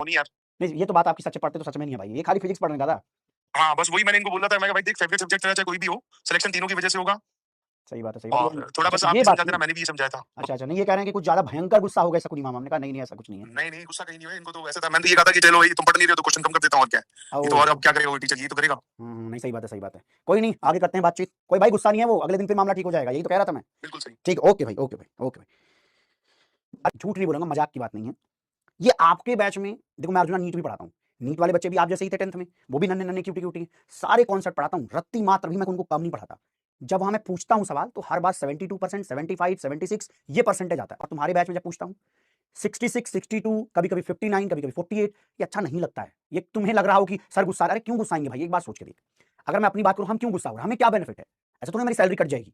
नहीं यार। नहीं, ये तो बात आपकी सच है, पढ़ते तो सच में नहीं है भाई, ये खाली फिजिक्स पढ़ रहे हैं दादा। हाँ, बस वही मैंने इनको बोला था, मैं कहा भाई देख फेवरेट सब्जेक्ट तेरा चाहे कोई भी हो, सिलेक्शन तीनों की वजह से होगा। सही बात है, सही बात है। और थोड़ा अच्छा बस आप ये भी बात समझा थी। देना, मैंने भी ये समझाया था। अच्छा, अच्छा, नहीं ये कह रहे हैं कि कुछ ज़्यादा भयंकर गुस्सा हो गया शकुनी मामा। हमने कहा नहीं, नहीं ऐसा कुछ नहीं है। नहीं, गुस्सा कहीं नहीं हुआ इनको, तो वैसे था, मैंने तो ये कहा था कि चलो भाई तुम पढ़ नहीं रहे हो तो क्वेश्चन कम कर देता हूँ और क्या है। ये तो और ओह! अब क्या करेगा वो टीचर, ये तो करेगा। नहीं सही बात है, सही बात है। कोई नहीं, आगे करते हैं बातचीत। कोई भाई गुस्सा नहीं है वो, अगले दिन फिर मामला ठीक हो जाएगा, यही तो कह रहा था मैं। बिल्कुल सही। ठीक, ओके भाई, ओके भाई, ओके भाई। झूठ नहीं बोलूँगा, मज़ाक की बात नहीं है। ये आपके बैच में देखो, मैं अर्जुना नीट भी पढ़ाता हूँ। नीट वाले बच्चे भी आप जैसे ही थे 10th में, वो भी नन्हे-नन्हे, क्यूटी-क्यूटी, सारे कॉन्सेप्ट पढ़ाता हूँ, रत्ती मात्र भी मैं उनको कम नहीं पढ़ाता। जब वहाँ मैं पूछता हूँ सवाल, तो हर बार 72%, 75, 76 ये परसेंटेज आता है। और तुम्हारे बैच में जब पूछता हूँ 66, 62, कभी-कभी 59, कभी-कभी 48, ये अच्छा नहीं लगता है। ये तुम्हें लग रहा हो कि सर गुस्सा आ रहा है, अरे क्यों गुस्साएँगे भाई? एक बार सोच के देख। अगर मैं अपनी बात करूँ, हम क्यों गुस्सा हो रहा है? हमें क्या बेनिफिट है? ऐसा थोड़ी ना मेरी सैलरी कट जाएगी,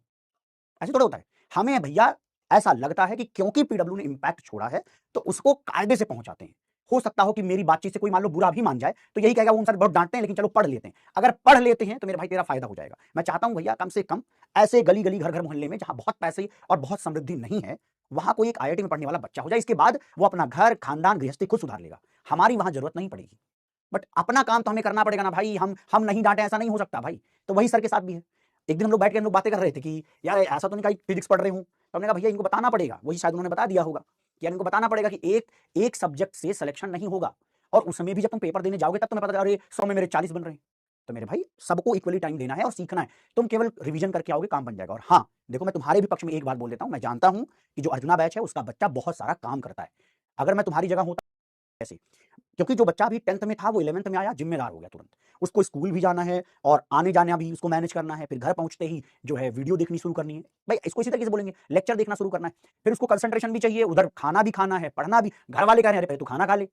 ऐसे थोड़ा होता है। हमें भैया ऐसा लगता है कि क्योंकि पीडब्ल्यू ने इम्पैक्ट छोड़ा है, तो उसको कायदे से पहुँचाते हैं। हो सकता हो कि मेरी बातचीत से कोई मान लो बुरा भी मान जाए, तो यही कहेगा वो सर बहुत डाँटते हैं, लेकिन चलो पढ़ लेते हैं। अगर पढ़ लेते हैं, तो मेरे भाई तेरा फ़ायदा हो जाएगा। मैं चाहता हूँ भैया कम से कम ऐसे गली-गली, घर-घर, मोहल्ले में जहाँ बहुत पैसे और बहुत समृद्धि नहीं है, वहाँ कोई एक आईआईटी में पढ़ने वाला बच्चा हो जाए। इसके बाद वो अपना घर, खानदान, गृहस्थी खुद सुधार लेगा। हमारी वहाँ ज़रूरत नहीं पड़ेगी। बट अपना काम तो हमें करना पड़ेगा ना भाई, हम नहीं डाँटे ऐसा नहीं हो सकता भाई। तो वही सर के साथ भी है। एक दिन हम लोग बैठ के हम लोग बातें कर रहे थे कि यार ऐसा तो नहीं कहा फिजिक्स पढ़ रहे हूँ। तो हमने कहा भैया इनको बताना पड़ेगा, वही शायद उन्होंने बता दिया होगा कि यार इनको बताना पड़ेगा कि एक सब्जेक्ट से सिलेक्शन नहीं होगा। और उसमें भी जब तुम पेपर देने जाओगे तब तुम्हें पता चला अरे 100 में मेरे 40 बन रहे हैं। तो मेरे भाई सबको इक्वली टाइम देना है और सीखना है। तुम केवल रिवीजन करके आओगे, काम बन जाएगा। और हाँ, देखो मैं तुम्हारे भी पक्ष में एक बात बोल देता हूँ, मैं जानता हूँ कि जो अर्जुना बैच है उसका बच्चा बहुत सारा काम करता है। अगर मैं तुम्हारी जगह होता ऐसे, क्योंकि जो बच्चा अभी 10th में था वो 11th में आया, जिम्मेदार हो गया तुरंत। उसको स्कूल भी जाना है और आने-जाना भी उसको मैनेज करना है, फिर घर पहुँचते ही जो है वीडियो देखनी शुरू करनी है। भाई इसको इसी तरीके से बोलेंगे, लेक्चर देखना शुरू करना है। फिर उसको कंसंट्रेशन भी चाहिए, उधर खाना भी खाना है, पढ़ना भी। घर वाले कह रहे हैं, "अरे पहले तू खाना खा ले।"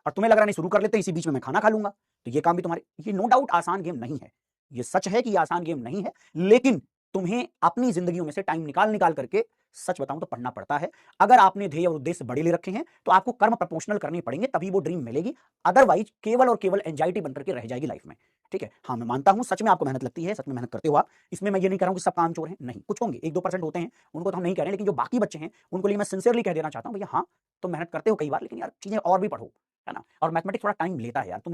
और तुम्हें लग रहा है नहीं शुरू कर लेते हैं, इसी बीच में मैं खाना खा लूँगा। तो ये काम भी तुम्हारे, ये नो डाउट आसान गेम नहीं है। ये सच है कि ये आसान गेम नहीं है, लेकिन तुम्हें अपनी ज़िंदगियों में से टाइम निकाल-निकाल करके सच बताऊँ तो पढ़ना पड़ता है। अगर आपने ध्येय और उद्देश्य बड़े ले रखे हैं, तो आपको कर्म प्रोपोर्शनल करने पड़ेंगे, तभी वो ड्रीम मिलेगी। अदरवाइज़ केवल और केवल एंग्जायटी बन करके रह जाएगी लाइफ़ में। ठीक है? हाँ, मैं मानता हूँ सच में आपको मेहनत लगती है, सच में मेहनत करते हो आप। इसमें मैं ये नहीं कह रहा हूँ कि सब कामचोर हैं, नहीं, कुछ होंगे, 1-2% होते हैं, उनको तो हम नहीं कह रहे हैं, लेकिन जो बाकी बच्चे हैं, उनको लिए मैं सिंसियरली कह देना चाहता हूँ, भैया हाँ, तुम मेहनत करते हो कई बार, लेकिन यार चीज़ें और भी पढ़ो। है ना? और मैथमेटिक्स थोड़ा टाइम लेता है यार। तुम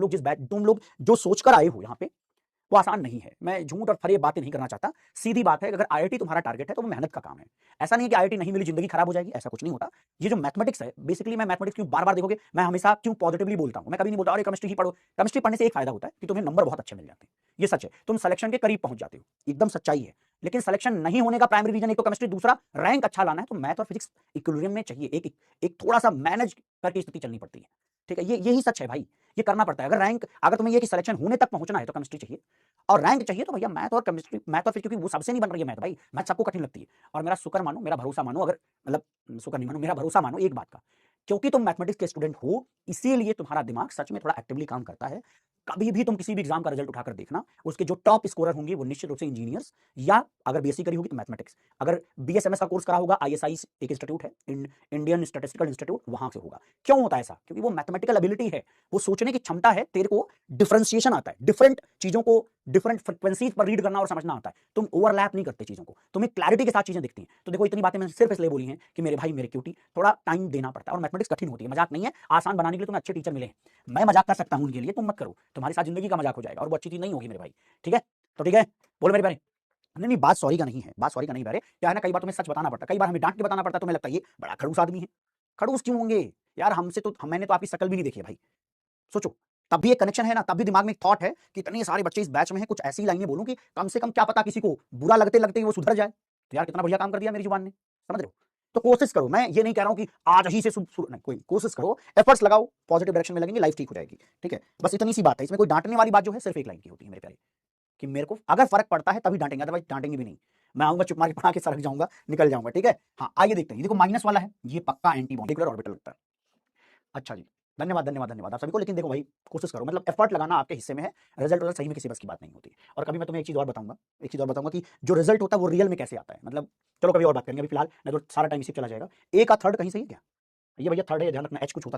लोग जो सोच कर आए हो यहाँ पे, वो आसान नहीं है। मैं झूठ और फरेब बातें नहीं करना चाहता। सीधी बात है कि अगर आईआईटी तुम्हारा टारगेट है, तो वो मेहनत का काम है। ऐसा नहीं है कि आईआईटी नहीं मिली ज़िंदगी खराब हो जाएगी, ऐसा कुछ नहीं होता। ये जो मैथमेटिक्स है, बेसिकली मैं मैथमेटिक्स क्यों बार-बार देखोगे, मैं हमेशा क्यों पॉजिटिवली बोलता हूँ। मैं कभी नहीं बोलता अरे केमिस्ट्री ही पढ़ो। केमिस्ट्री पढ़ने से एक फ़ायदा होता है कि तुम्हें नंबर बहुत अच्छे मिल जाते हैं। ये सच है। तुम सिलेक्शन के करीब पहुँच जाते हो। एकदम सच्चाई है। लेकिन सिलेक्शन नहीं होने का प्राइमरी रीज़न एक तो केमिस्ट्री, दूसरा रैंक अच्छा लाना है, तो मैथ और फिजिक्स इक्विलिब्रियम में चाहिए। एक थोड़ा-सा मैनेज करके स्थिति चलनी पड़ती है। ठीक है? यही सच है भाई। ये करना पड़ता है। अगर तुम्हें ये कि सिलेक्शन होने तक पहुँचना है, तो केमिस्ट्री चाहिए। और रैंक चाहिए तो भैया मैथ और फिर क्योंकि वो सबसे नहीं बन रही है मैथ भाई, मैथ सबको कठिन लगती है। और मेरा शुक्र मानो, मेरा भरोसा मानो, अगर मतलब शुक्र नहीं मानो, मेरा भरोसा मानो एक बात का, क्योंकि तुम मैथमेटिक्स के स्टूडेंट हो, इसीलिए तुम्हारा दिमाग सच में थोड़ा एक्टिवली काम करता है। कभी भी तुम किसी भी एग्जाम का रिजल्ट उठाकर देखना, उसके जो टॉप स्कोरर होंगे वो निश्चित रूप से इंजीनियर्स, या अगर बीएससी करी होगी तो मैथमेटिक्स, अगर बीएसएमएस का कोर्स करा होगा, आईएसआई एक इंस्टीट्यूट है, इंडियन स्टैटिस्टिकल इंस्टीट्यूट, वहां से होगा। क्यों होता है ऐसा? क्योंकि वो मैथमेटिकल एबिलिटी है, वो सोचने की क्षमता है, तेरे को डिफरेंशिएशन आता है, डिफरेंट चीजों को डिफरेंट फ्रिक्वेंसीज पर रीड करना और समझना आता है। तुम ओवरलैप नहीं करते चीजों को, तुम्हें क्लैरिटी के साथ चीजें दिखती हैं। तो देखो इतनी बातें मैंने सिर्फ इसलिए बोली हैं कि मेरे भाई मेरे क्यूटी, थोड़ा टाइम देना पड़ता है। और मैथमेटिक्स कठिन होती है, मजाक नहीं है। आसान बनाने के लिए तुम्हें अच्छे टीचर मिले हैं, मैं मजाक कर सकता हूं उनके लिए, तुम मत करो, तुम्हारी साथ जिंदगी का मजाक हो जाएगा और वो अच्छी चीज नहीं होगी मेरे भाई। ठीक है? तो ठीक है, बोलो मेरे भाई। नहीं नहीं, बात सॉरी का नहीं है, बात सॉरी का नहीं बहरे, क्या है ना, कई बार तुम्हें सच बताना पड़ता है, कई बार हमें डांट के बताना पड़ता है, तुम्हें लगता है ये बड़ा खड़ूस आदमी है। खड़ूस क्यों होंगे यार? मैंने तो आपकी शक्ल भी नहीं देखी है भाई। सोचो, तब भी एक कनेक्शन है ना, तब भी दिमाग में एक थॉट है कि इतने सारे बच्चे इस बैच में हैं, कुछ ऐसी लाइनें बोलूं कि कम से कम क्या पता किसी को बुरा लगते लगते ही वो सुधर जाए। तो यार कितना बढ़िया काम कर दिया मेरी जुबान ने, समझ रहे हो? तो कोशिश करो, मैं ये नहीं कह रहा हूं कि आज ही से नहीं, कोई कोशिश करो, एफर्ट्स लगाओ, पॉजिटिव डायरेक्शन में लगेंगे, लाइफ ठीक हो जाएगी। ठीक है? बस इतनी सी बात है, इसमें कोई डांटने वाली बात जो है सिर्फ एक लाइन की होती है मेरे प्यारे, कि मेरे को अगर फर्क पड़ता है तभी डांटेंगे, अदरवाइज डांटेंगे भी नहीं। मैं आऊंगा चुप मार के पढ़ा के सड़क जाऊंगा, निकल जाऊंगा। ठीक है? हाँ, आइए देखते हैं। ये देखो माइनस वाला है, ये पक्का एंटी मॉलिक्यूलर ऑर्बिटल लगता है। अच्छा जी, धन्यवाद, धन्यवाद, धन्यवाद आप सभी को। लेकिन देखो भाई, कोशिश करो, मतलब एफर्ट लगाना आपके हिस्से में है। रिजल्ट सही में किसी बस की बात नहीं होती। और कभी मैं तुम्हें एक चीज़ और बताऊंगा कि जो रिजल्ट होता है वो रियल में कैसे आता है। मतलब चलो कभी और बात करेंगे, अभी फिलहाल नहीं तो सारा टाइम इसी पे चला जाएगा। ए का थर्ड कहीं सही है क्या? ये भैया थर्ड है, ध्यान रखना, एच कुछ होता